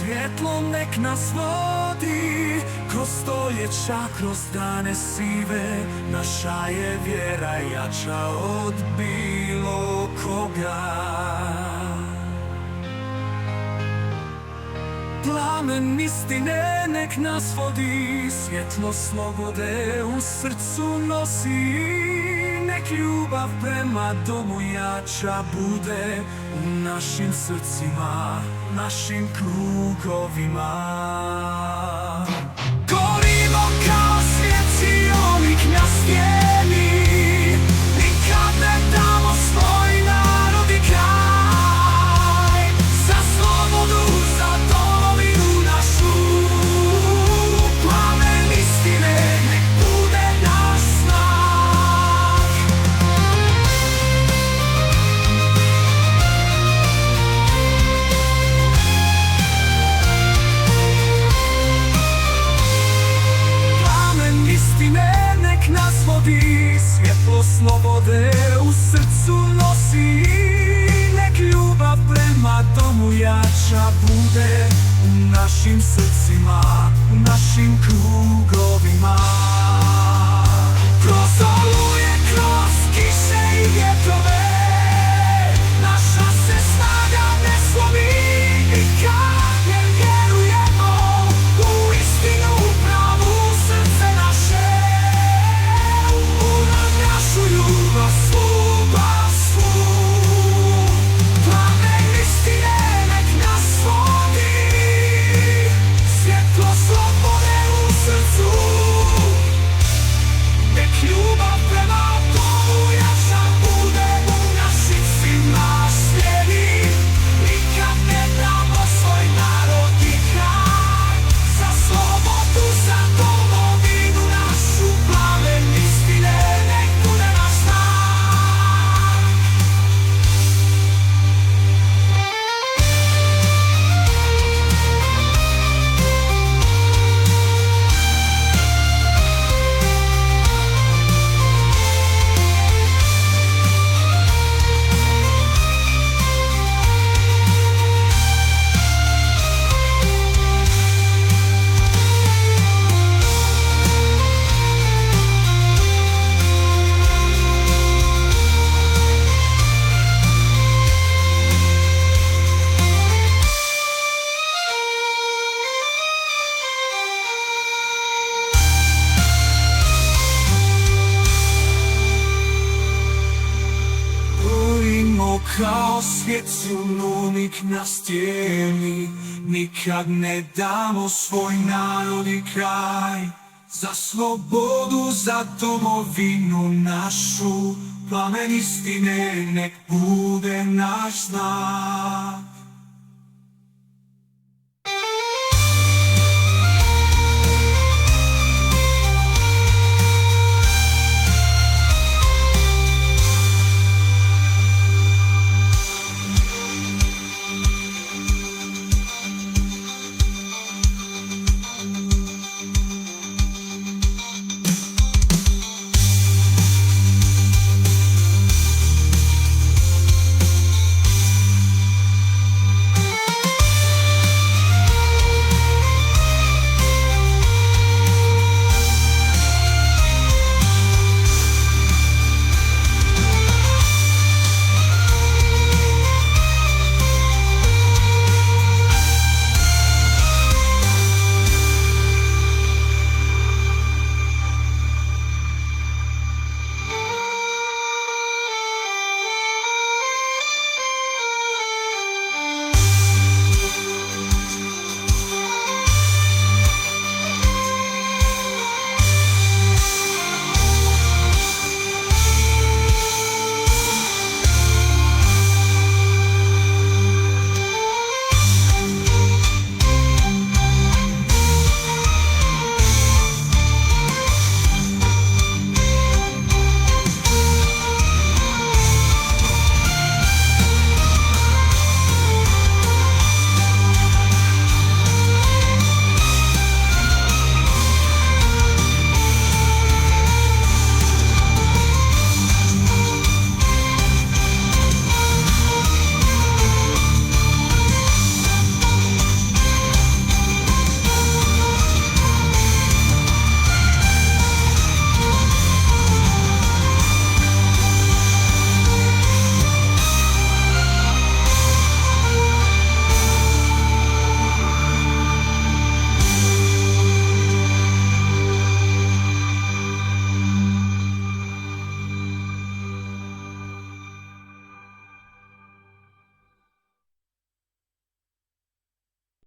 Svjetlo nek nas vodi, kroz stoljeća, kroz dane sive. Naša je vjera jača od bilo koga. Plamen istine nek nas vodi, svjetlo slobode u srcu nosi. Nek ljubav prema domu jača bude u našim srcima, našim krugovima. Gorimo kao svjetionik na stijeni, nikad ne damo svoj narod i kraj. Za slobodu, za domovinu našu, plamen istine nek bude naš znak. Plamen istine nek nas vodi, svjetlo slobode u srcu nosi. Nek ljubav prema domu jača bude u našim srcima, u našim krugovima. Kroz oluje, kroz kiše i vjetrove, naša se snaga ne slomi. Nikad ne vjerujemo u istinu, pravu srce naše, u našu ljubav svu. Plamen istine nek nas vodi, svjetlo slobode u srcu. Nek ljubav prema domu jača bude u našim svima slijedi. Nikad ne damo svoj narod i kraj. Za slobodu, za domovinu našu, plamen istine nek bude naš znak. Gorimo kao svjetionik na stijeni, nikad ne damo svoj narod i kraj. Za slobodu, za domovinu našu, plamen istine nek bude naš znak.